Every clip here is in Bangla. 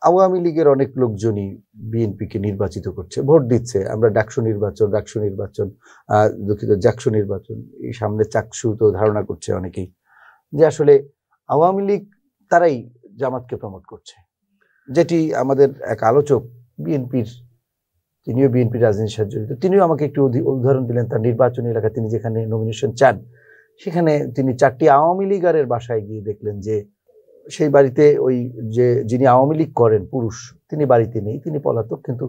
আওয়ামী লীগের অনেক লোকজনই বিএনপিকে নির্বাচিত করছে, ভোট দিচ্ছে। আমরা ডাকসু নির্বাচন দুঃখিত জাকসু নির্বাচন এই সামনে চাকসু তো ধারণা করছে অনেকেই যে আসলে আওয়ামী লীগ তারাই জামাতকে প্রমোট করছে, যেটি আমাদের এক আলোচক তিনিও বিএনপির রাজনীতির সাথে জড়িত, তিনিও আমাকে একটু উদাহরণ দিলেন। তার নির্বাচনী এলাকা তিনি যেখানে নমিনেশন চান সেখানে তিনি 4টি আওয়ামী লীগারের বাসায় গিয়ে দেখলেন যে সেই বাড়িতে ওই যে যিনি আওয়ামী লীগ করেন পুরুষ তিনি বাড়িতে নেই, তিনি পলাতক। কিন্তু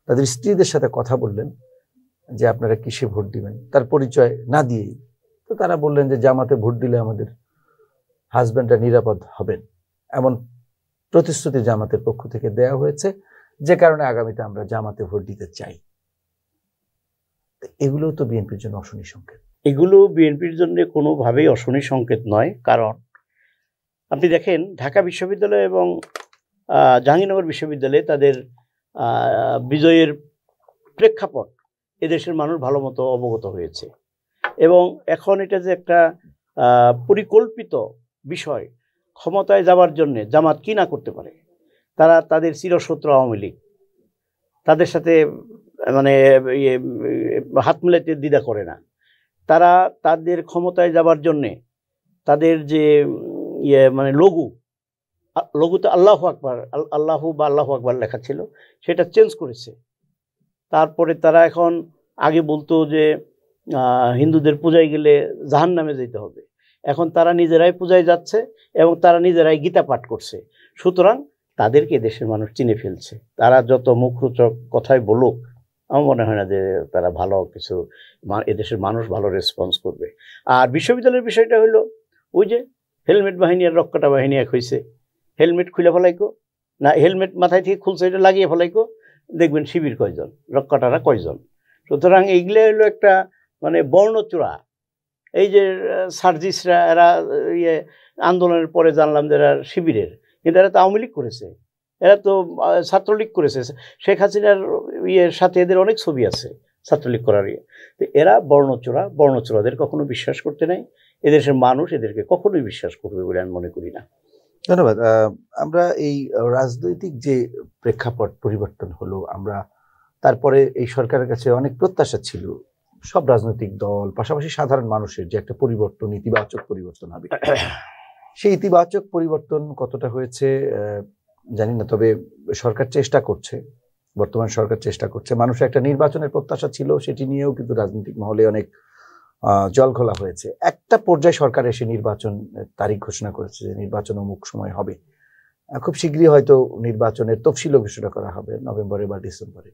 তাদের স্ত্রীদের সাথে কথা বললেন যে আপনারা কিসে ভোট দিবেন, তার পরিচয় না দিয়েই। তো তারা বললেন যে জামাতে ভোট দিলে আমাদের হাজব্যান্ডরা নিরাপদ হবেন, এমন প্রতিশ্রুতি জামাতের পক্ষ থেকে দেয়া হয়েছে, যে কারণে আগামীতে আমরা জামাতে ভোট দিতে চাই। এগুলো তো বিএনপির জন্য অশনি সংকেত। এগুলো বিএনপির জন্য কোনোভাবেই অশনি সংকেত নয়। কারণ আপনি দেখেন ঢাকা বিশ্ববিদ্যালয় এবং জাহাঙ্গীরনগর বিশ্ববিদ্যালয়ে তাদের বিজয়ের প্রেক্ষাপট এদেশের মানুষ ভালো মতো অবগত হয়েছে, এবং এখন এটা যে একটা পরিকল্পিত বিষয়, ক্ষমতায় যাওয়ার জন্য জামাত কি না করতে পারে। তারা তাদের চিরশত্রু আওয়ামী লীগ, তাদের সাথে মানে হাত মেলাতে দ্বিধা করে না। তারা তাদের ক্ষমতায় যাবার জন্যে তাদের যে মানে লঘুতে আল্লাহু আকবার, আল্লাহু বা আল্লাহু আকবার লেখা ছিল, সেটা চেঞ্জ করেছে। তারপরে তারা এখন আগে বলতো যে হিন্দুদের পূজায় গেলে জাহান্নামে যেতে হবে, এখন তারা নিজেরাই পূজায় যাচ্ছে এবং তারা নিজেরাই গীতা পাঠ করছে। সুতরাং তাদেরকে দেশের মানুষ চিনে ফেলছে। তারা যত মুখরোচক কথাই বলুক, আমার মনে হয় না যে তারা ভালো কিছু, এদেশের মানুষ ভালো রেসপন্স করবে। আর বিশ্ববিদ্যালয়ের বিষয়টা হলো ওই যে হেলমেট বাহিনী আর রক্ষাটা বাহিনী এক হয়েছে। হেলমেট খুলে ফেলাইকো না, হেলমেট মাথায় থেকে খুলছে এটা লাগিয়ে ফেলাইকো, দেখবেন শিবির কয়জন, রক্ষাটারা কয়জন। সুতরাং এইগুলো হলো একটা মানে বর্ণচূড়া। এই যে সার্জিসরা এরা আন্দোলনের পরে জানলাম যে এরা শিবিরের, কিন্তু এরা তো আওয়ামী লীগ করেছে, এরা তো ছাত্রলীগ করেছে। শেখ হাসিনার সাথে এদের অনেক ছবি আছে ছাত্রলীগ করার তো এরা বর্ণচূড়াদের কখনো বিশ্বাস করতে নাই। এদেশের মানুষ এদেরকে কখনোই বিশ্বাস করবে বলে আমি মনে করি না। ধন্যবাদ। আমরা এই রাজনৈতিক যে প্রেক্ষাপট পরিবর্তন হলো, আমরা তারপরে এই সরকারের কাছে অনেক প্রত্যাশা ছিল সব রাজনৈতিক দল পাশাপাশি সাধারণ মানুষের যে একটা পরিবর্তন, ইতিবাচক পরিবর্তন হবে। সেই ইতিবাচক পরিবর্তন কতটা হয়েছে জানি না, তবে সরকার চেষ্টা করছে, বর্তমান সরকার চেষ্টা করছে। মানুষের একটা নির্বাচনের প্রত্যাশা ছিল, সেটি নিয়েও কিন্তু রাজনৈতিক মহলে অনেক জল খোলা হয়েছে। একটা পর্যায়ে সরকার এসে নির্বাচন তারিখ ঘোষণা করেছে যে নির্বাচন অমুক সময় হবে, খুব শীঘ্রই হয়তো নির্বাচনের তফসিলও ঘোষণা করা হবে নভেম্বরে বা ডিসেম্বরে,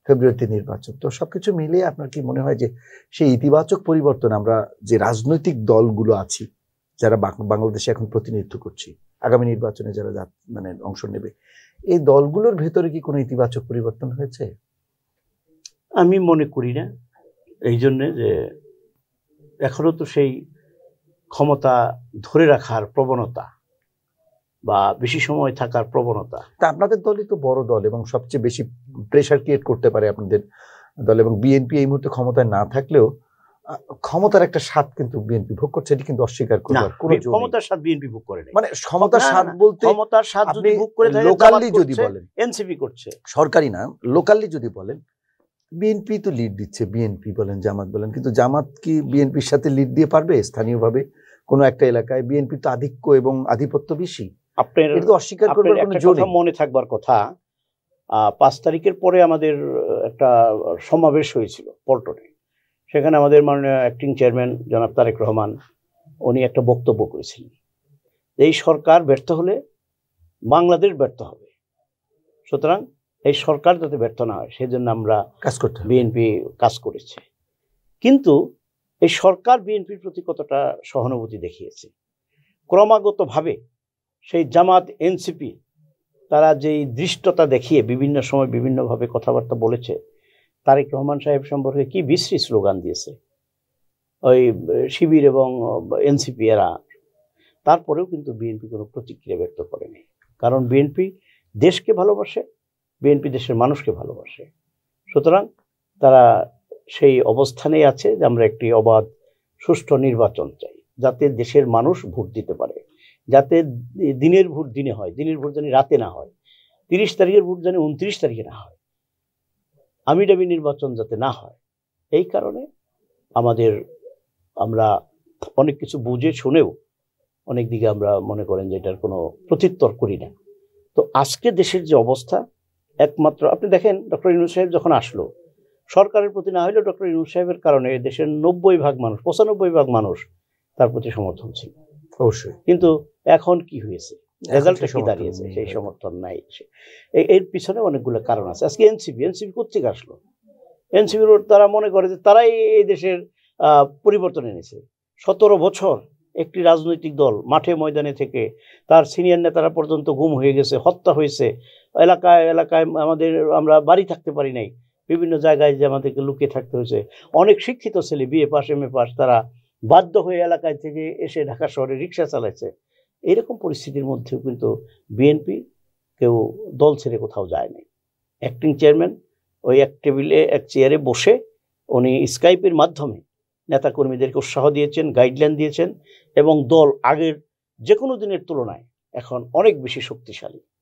ফেব্রুয়ারিতে নির্বাচন। তো সবকিছু মিলিয়ে আপনার কি মনে হয় যে সেই ইতিবাচক পরিবর্তন আমরা যে রাজনৈতিক দলগুলো আছি যারা বাংলাদেশে এখন প্রতিনিধিত্ব করছি, আগামী নির্বাচনে যারা মানে অংশ নেবে, এই দলগুলোর ভেতরে কি কোনো ইতিবাচক পরিবর্তন হয়েছে? আমি মনে করি না। এই জন্যে যে এখনো তো সেই ক্ষমতা ধরে রাখার প্রবণতা বা বেশি সময় থাকার প্রবণতা। তা আপনাদের দলই তো বড় দল এবং সবচেয়ে বেশি প্রেশার ক্রিয়েট করতে পারে আপনাদের দল, এবং বিএনপি এই মুহূর্তে ক্ষমতায় না থাকলেও ক্ষমতার একটা স্বাদ কিন্তু বিএনপি ভোগ করছে, এটি কিন্তু অস্বীকার করবার কোনো জো নেই। ক্ষমতার স্বাদ বিএনপি ভোগ করে না, মানে ক্ষমতার স্বাদ বলতে ক্ষমতার স্বাদ যদি ভোগ করে থাকে লোকালি যদি বলেন, এনসিপি করছে, সরকারি না লোকালি যদি বলেন, বিএনপি তো লিড দিচ্ছে, বিএনপি বলেন জামাত বলেন, কিন্তু জামাত কি বিএনপির সাথে লিড দিয়ে পারবে? স্থানীয়ভাবে কোনো একটা এলাকায় বিএনপি তো আধিক্য এবং আধিপত্য বেশি। আপনার এটা তো অস্বীকার করবার কোনো জো নেই। মনে থাকবার কথা, 5 তারিখের পরে আমাদের একটা সমাবেশ হয়েছিল পল্টনে। সেখানে আমাদের মাননীয় অ্যাক্টিং চেয়ারম্যান জনাব তারেক রহমান উনি একটা বক্তব্য করেছিলেন, এই সরকার ব্যর্থ হলে বাংলাদেশ ব্যর্থ হবে, সুতরাং এই সরকার যাতে ব্যর্থ না হয় সেজন্য আমরা কাজ করতে, বিএনপি কাজ করেছে। কিন্তু এই সরকার বিএনপির প্রতি কতটা সহানুভূতি দেখিয়েছে, ক্রমাগতভাবে সেই জামাত এনসিপি তারা যেই দৃষ্টতা দেখিয়ে বিভিন্ন সময় বিভিন্নভাবে কথাবার্তা বলেছে, তারেক রহমান সাহেব সম্পর্কে কি বিশ্রী স্লোগান দিয়েছে ওই শিবির এবং এনসিপি এরা, তারপরেও কিন্তু বিএনপি কোনো প্রতিক্রিয়া ব্যক্ত করেনি। কারণ বিএনপি দেশকে ভালোবাসে, বিএনপি দেশের মানুষকে ভালোবাসে। সুতরাং তারা সেই অবস্থানেই আছে যে আমরা একটি অবাধ সুষ্ঠু নির্বাচন চাই, যাতে দেশের মানুষ ভোট দিতে পারে, যাতে দিনের ভোট দিনে হয়, দিনের ভোট যেন রাতে না হয়। 30 তারিখের ভোট যেন 29 তারিখে না হয়, আমিডামি নির্বাচন যাতে না হয়, এই কারণে আমরা অনেক কিছু বুঝে শুনেও অনেক দিকে আমরা মনে করেন যে এটার কোনো প্রত্যুত্তর করি না। তো আজকে দেশের যে অবস্থা, একমাত্র আপনি দেখেন ডক্টর ইউনূস সাহেব যখন আসলো, সরকারের প্রতি না হলেও ডক্টর ইউনূস সাহেবের কারণে দেশের 90% মানুষ, 95% মানুষ তার প্রতি সমর্থন ছিল অবশ্যই। কিন্তু এখন কি হয়েছে, রেজাল্টটা কি দাঁড়িয়েছে? সেই সমর্থন নাই। এর পিছনে অনেকগুলো কারণ আছে। আজকে এনসিপি কোত্থেকে আসলো? এনসিপির তারা মনে করে যে তারাই এই দেশের পরিবর্তন এনেছে। 17 বছর একটি রাজনৈতিক দল মাঠে ময়দানে থেকে তার সিনিয়র নেতারা পর্যন্ত গুম হয়ে গেছে, হত্যা হয়েছে, এলাকায় এলাকায় আমরা বাড়ি থাকতে পারি নাই, বিভিন্ন জায়গায় যে আমাদেরকে লুকিয়ে থাকতে হয়েছে। অনেক শিক্ষিত ছেলে বিএ পাস এমএ পাস তারা বাধ্য হয়ে এলাকায় থেকে এসে ঢাকা শহরে রিক্সা চালাইছে। এরকম পরিস্থিতির মধ্যেও কিন্তু বিএনপি কেউ দল ছেড়ে কোথাও যায়নি। অ্যাক্টিং চেয়ারম্যান ওই এক টেবিলে এক চেয়ারে বসে উনি স্কাইপের মাধ্যমে নেতাকর্মীদেরকে উৎসাহ দিয়েছেন, গাইডলাইন দিয়েছেন, এবং দল আগের যে কোনো দিনের তুলনায় এখন অনেক বেশি শক্তিশালী।